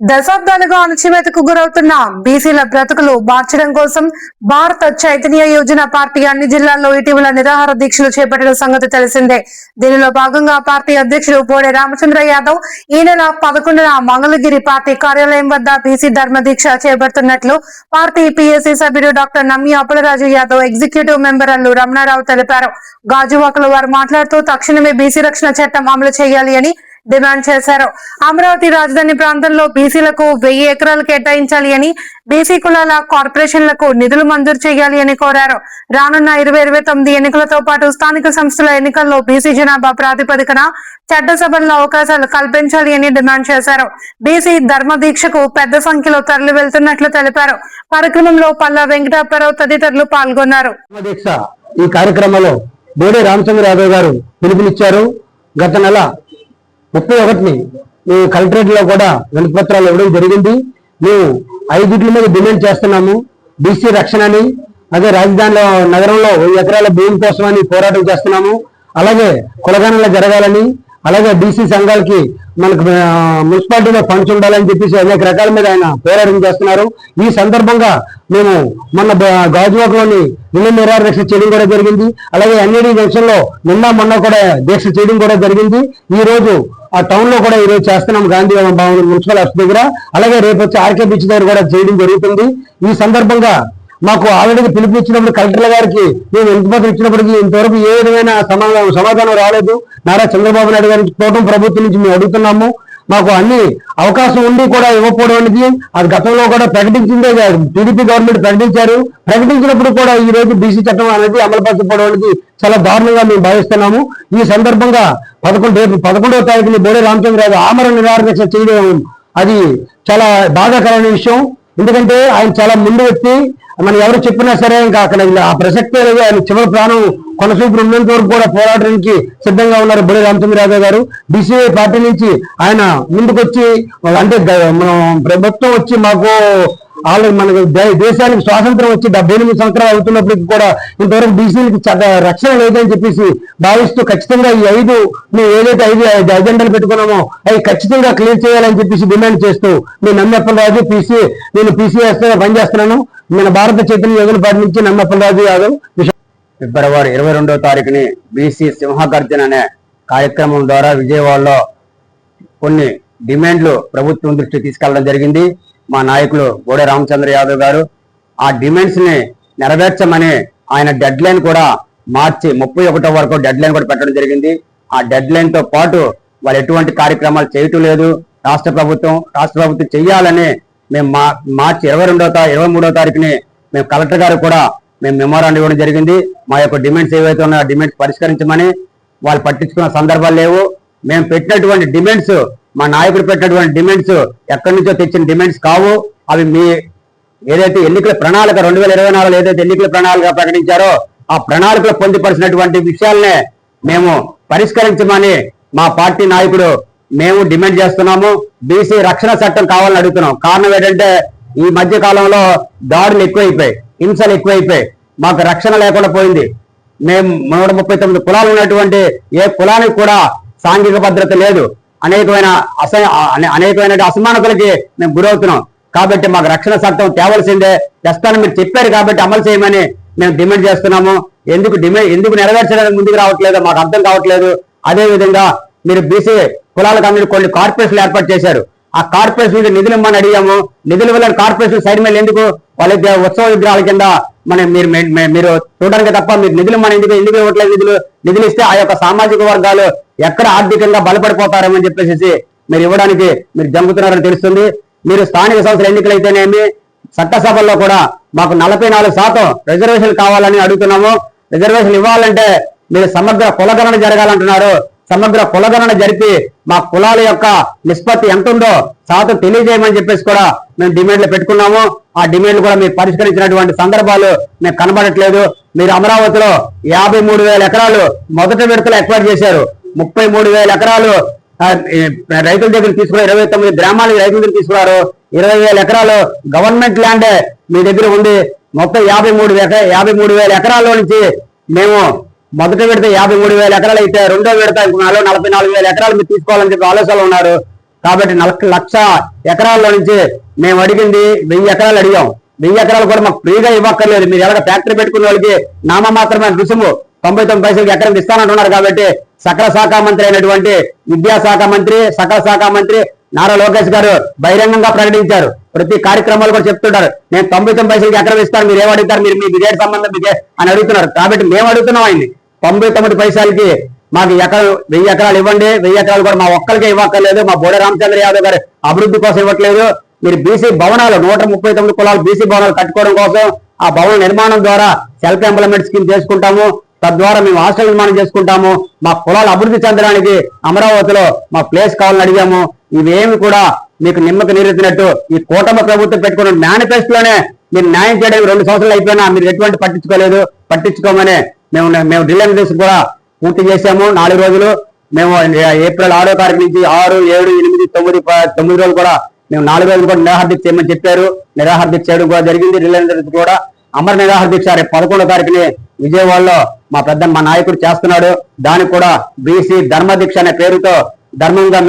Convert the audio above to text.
దశాబ్దాలుగా అణచివేతకు గురవుతున్న బీసీల బ్రతుకులు మార్చడం కోసం భారత చైతన్య యోజన పార్టీ అన్ని జిల్లాల్లో ఇటీవల నిరాహార దీక్షలు చేపట్టిన సంగతి తెలిసిందే. దీనిలో భాగంగా పార్టీ అధ్యక్షుడు బోడే రామచంద్ర యాదవ్ ఈ నెల 11న మంగళగిరి పార్టీ కార్యాలయం వద్ద బీసీ ధర్మ దీక్ష చేపడుతున్నట్లు పార్టీ పీఎస్సీ సభ్యుడు డాక్టర్ నమ్మి అప్పలరాజు యాదవ్, ఎగ్జిక్యూటివ్ మెంబర్ అల్లు రమణారావు తెలిపారు. గాజువాకలో వారు మాట్లాడుతూ తక్షణమే బీసీ రక్షణ చట్టం అమలు చేయాలి అని డిమాండ్ చేశారు. అమరావతి రాజధాని ప్రాంతంలో బీసీలకు 1000 ఎకరాలు కేటాయించాలి అని, బీసీ కులాల కార్పొరేషన్లకు నిధులు మంజూరు చేయాలి అని కోరారు. రానున్న 2029 ఎన్నికలతో పాటు స్థానిక సంస్థల ఎన్నికల్లో బీసీ జనాభా ప్రాతిపదికన చట్టసభల్లో అవకాశాలు కల్పించాలి అని డిమాండ్ చేశారు. బీసీ ధర్మ దీక్షకు పెద్ద సంఖ్యలో తరలి వెళ్తున్నట్లు తెలిపారు. కార్యక్రమంలో పల్లా వెంకటాపరావు తదితరులు పాల్గొన్నారు. ఈ కార్యక్రమంలో బోడే రామచంద్ర యాదవ్ గారు పిలుపునిచ్చారు. గత నెల 31ని మేము కలెక్టరేట్ లో కూడా వినతి పత్రాలు ఇవ్వడం జరిగింది. మేము 5 మీద డిమాండ్ చేస్తున్నాము. బీసీ రక్షణని, అదే రాజధానిలో నగరంలో 1000 ఎకరాల భూమి కోసమని పోరాటం చేస్తున్నాము. అలాగే కులగణనలు జరగాలని, అలాగే బీసీ సంఘాలకి మనకు మున్సిపాలిటీలో ఫండ్స్ ఉండాలని చెప్పేసి అనేక రకాల మీద ఆయన పోరాటం చేస్తున్నారు. ఈ సందర్భంగా మేము మొన్న గాజువాకలోని నిరాహార దీక్ష చేయడం కూడా జరిగింది. అలాగే ఎన్ఏడి జంక్షన్ లో మొన్న కూడా దీక్ష చేయడం కూడా జరిగింది. ఈ రోజు ఆ టౌన్ లో కూడా ఈరోజు చేస్తున్నాం, గాంధీ భవన్ మున్సిపల్ ఆఫీస్ దగ్గర. అలాగే రేపు వచ్చి ఆర్కే బీచ్ దగ్గర కూడా చేయడం జరుగుతుంది. ఈ సందర్భంగా మాకు ఆల్రెడీ పిలుపునిచ్చినప్పుడు కలెక్టర్ గారికి మేము వినతిపత్రం ఇచ్చినప్పటికీ ఇంతవరకు ఏ విధమైన సమాధానం రాలేదు. నారా చంద్రబాబు నాయుడు గారికి కూటమి ప్రభుత్వం నుంచి మేము అడుగుతున్నాము. మాకు అన్ని అవకాశం ఉండి కూడా ఇవ్వకపోవడం అనేది అది గతంలో కూడా ప్రకటించిందే కాదు, టీడీపీ గవర్నమెంట్ ప్రకటించారు. ప్రకటించినప్పుడు కూడా ఈ రోజు బీసీ చట్టం అనేది అమలుపరచకపోవడం అనేది చాలా దారుణంగా మేము భావిస్తున్నాము. ఈ సందర్భంగా 11వ తారీఖుని బోడే రామచంద్ర యాదవ్ ఆమరణ నిరాహార దీక్ష చేయడం అది చాలా బాధాకరమైన విషయం. ఎందుకంటే ఆయన చాలా ముందు వ్యక్తి. మనం ఎవరు చెప్పినా సరే ఇంకా అక్కడ ఆ ప్రసక్తే లేదు. ఆయన చివరి ప్రాణం కొనసూపులు ఉన్నంత వరకు కూడా పోరాటానికి సిద్ధంగా ఉన్నారు బోడే రామచంద్ర యాదవ్ గారు. బీసీఐ పార్టీ నుంచి ఆయన ముందుకొచ్చి అంటే మనం ప్రభుత్వం వచ్చి మాకు ఆల్రెడీ మనకు దేశానికి స్వాతంత్రం వచ్చి 78 సంవత్సరాలు అవుతున్నప్పటికీ కూడా ఇంతవరకు బీసీలకి రక్షణ లేదని చెప్పేసి భావిస్తూ ఖచ్చితంగా ఈ 5 మేము ఏదైతే 5 అజెండాలు పెట్టుకున్నామో అవి ఖచ్చితంగా క్లియర్ చేయాలని చెప్పేసి డిమాండ్ చేస్తూ నేను నమ్మప్పలరాజు నేను పీసీఎస్ పనిచేస్తున్నాను. మన భారత చైతన్య యోజన పార్టీ నుంచి నమ్మప్పలరాజు యాదవ్. ఫిబ్రవరి 22వ తారీఖుని బీసీ సింహగర్జన అనే కార్యక్రమం ద్వారా విజయవాడలో కొన్ని డిమాండ్లు ప్రభుత్వం దృష్టికి తీసుకెళ్లడం జరిగింది. మా నాయకులు బోడే రామచంద్ర యాదవ్ గారు ఆ డిమాండ్స్ ని నెరవేర్చమని ఆయన డెడ్ లైన్ కూడా మార్చి 31 వరకు డెడ్ లైన్ కూడా పెట్టడం జరిగింది. ఆ డెడ్ లైన్ తో పాటు వాళ్ళు ఎటువంటి కార్యక్రమాలు చేయటం లేదు. రాష్ట్ర ప్రభుత్వం చెయ్యాలని మేము మార్చి 23వ తారీఖుని మేము కలెక్టర్ గారు కూడా మేము మెమోరాండం ఇవ్వడం జరిగింది. మా యొక్క డిమాండ్స్ ఏవైతే ఉన్నాయో ఆ డిమాండ్స్ పరిష్కరించమని. వాళ్ళు పట్టించుకున్న సందర్భాలు లేవు. మేము పెట్టినటువంటి డిమాండ్స్, మా నాయకుడు పెట్టినటువంటి డిమాండ్స్ ఎక్కడి నుంచో తెచ్చిన డిమాండ్స్ కావు. అవి మీ ఏదైతే ఎన్నికల ప్రణాళిక 2024 ఏదైతే ఎన్నికల ప్రణాళిక ప్రకటించారో ఆ ప్రణాళికలో పొందుపరిచినటువంటి విషయాలనే మేము పరిష్కరించమని మా పార్టీ నాయకుడు మేము డిమాండ్ చేస్తున్నాము. బీసీ రక్షణ చట్టం కావాలని అడుగుతున్నాం. కారణం ఏంటంటే ఈ మధ్య కాలంలో దాడులు ఎక్కువైపోయాయి, హింసలు ఎక్కువైపోయాయి, మాకు రక్షణ లేకుండా పోయింది. మేము 139 కులాలు ఉన్నటువంటి ఏ కులానికి కూడా సాంఘిక భద్రత లేదు. అనేకమైన అసమానతలకి మేము గురవుతున్నాం. కాబట్టి మాకు రక్షణ చట్టం తేవలసిందే, తెస్తానని మీరు చెప్పారు కాబట్టి అమలు చేయమని మేము డిమాండ్ చేస్తున్నాము. ఎందుకు నెరవేర్చడానికి ముందుకు రావట్లేదో మాకు అర్థం కావట్లేదు. అదేవిధంగా మీరు బీసీ కులాలకు అందరూ కొన్ని కార్పొరేషన్లు ఏర్పాటు చేశారు. ఆ కార్పొరేషన్ నిధులు ఇమ్మని అడిగాము. నిధులు వల్ల కార్పొరేషన్ సైడ్ మీద ఎందుకు వాళ్ళకి ఉత్సవ విగ్రహాల కింద మీరు చూడడానికి తప్ప మీరు నిధులు మన ఎందుకు ఇవ్వట్లేదు? నిధులు ఇస్తే ఆ యొక్క సామాజిక వర్గాలు ఎక్కడ ఆర్థికంగా బలపడిపోతారని చెప్పేసి మీరు ఇవ్వడానికి మీరు జంపుతున్నారని తెలుస్తుంది. మీరు స్థానిక సంస్థల ఎన్నికలైతేనేమి చట్టసభల్లో కూడా మాకు 44% రిజర్వేషన్ కావాలని అడుగుతున్నాము. రిజర్వేషన్ ఇవ్వాలంటే మీరు సమగ్ర కులగణన జరగాలంటున్నారు. సమగ్ర కులగణన జరిపి మా కులాల యొక్క నిష్పత్తి ఎంత ఉందో శాతం తెలియజేయమని చెప్పేసి కూడా మేము డిమాండ్లు పెట్టుకున్నాము. ఆ డిమాండ్లు కూడా మీరు పరిష్కరించినటువంటి సందర్భాలు మేము కనబడట్లేదు. మీరు అమరావతిలో 53,000 ఎకరాలు మొదటి విడతలో ఎక్వైర్ చేశారు. 33,000 ఎకరాలు రైతుల దగ్గర తీసుకున్నారు. 29 గ్రామాలకు రైతుల దగ్గర తీసుకున్నారు. 20,000 ఎకరాలు గవర్నమెంట్ ల్యాండే మీ దగ్గర ఉంది. మొత్తం 53,000 ఎకరాల్లో నుంచి మేము మొదటి విడత 53,000 ఎకరాలు అయితే రెండో విడత 44,000 ఎకరాలు మీరు తీసుకోవాలని చెప్పి ఆలోచనలు ఉన్నారు. కాబట్టి 1,00,000 ఎకరాల్లో నుంచి మేము అడిగింది 1000 ఎకరాలు అడిగాం. 1000 ఎకరాలు కూడా మాకు ఫ్రీగా ఇవ్వక్కర్లేదు. మీరు ఎలాగ ఫ్యాక్టరీ పెట్టుకున్న వాళ్ళకి నామమాత్రమైన రుసుము 99 పైసలకి ఎకరం ఇస్తానంటున్నారు. కాబట్టి సకల శాఖ మంత్రి అయినటువంటి విద్యాశాఖ మంత్రి, సకల శాఖ మంత్రి నారా లోకేష్ గారు బహిరంగంగా ప్రకటించారు. ప్రతి కార్యక్రమాలు కూడా చెప్తుంటారు, నేను 99 పైసలకి ఎకరం ఇస్తాను, మీరు ఏమడుగుతారు, మీరు మీ విజయ సంబంధం మీకే అని అడుగుతున్నారు. కాబట్టి మేము అడుగుతున్నాం ఆయన్ని 99 పైసలకి మాకు 1000 ఎకరాలు ఇవ్వండి. 1000 ఎకరాలు కూడా మా ఒక్కరికే ఇవ్వక్కర్లేదు, మా బోడే రామచంద్ర యాదవ్ గారి అభివృద్ధి కోసం ఇవ్వట్లేదు. మీరు బీసీ భవనాలు 139 కులాలు బీసీ భవనాలు కట్టుకోవడం కోసం ఆ భవన నిర్మాణం ద్వారా సెల్ఫ్ ఎంప్లాయ్మెంట్ స్కీమ్ చేసుకుంటాము. తద్వారా మేము హాస్టల్ నిర్మాణం చేసుకుంటాము. మా కులాలు అభివృద్ధి చెందడానికి అమరావతిలో మా ప్లేస్ కావాలని అడిగాము. ఇవేమి కూడా మీకు నిమ్మక నీరెత్తినట్టు ఈ కూటమి ప్రభుత్వం పెట్టుకున్న మేనిఫెస్టోలోనే మీరు న్యాయం చేయడానికి 2 సంవత్సరాలు అయిపోయినా మీరు ఎటువంటి పట్టించుకోలేదు. పట్టించుకోమని మేము ఢిల్లీ కూడా పూర్తి చేశాము. 4 రోజులు మేము ఏప్రిల్ 6వ తారీఖు నుంచి 6, 7, 8, 9 రోజులు కూడా మేము 4 రోజులు కూడా నిరాహార దీక్ష చేయమని చెప్పారు. నిరాహార దీక్ష చేయడం కూడా జరిగింది. ఢిల్లీ కూడా అమర నిరాహార దీక్ష రేపు 11వ తారీఖుని విజయవాడలో మా నాయకుడు చేస్తున్నాడు. దానికి కూడా బీసీ ధర్మ దీక్ష అనే పేరుతో ధర్మంగా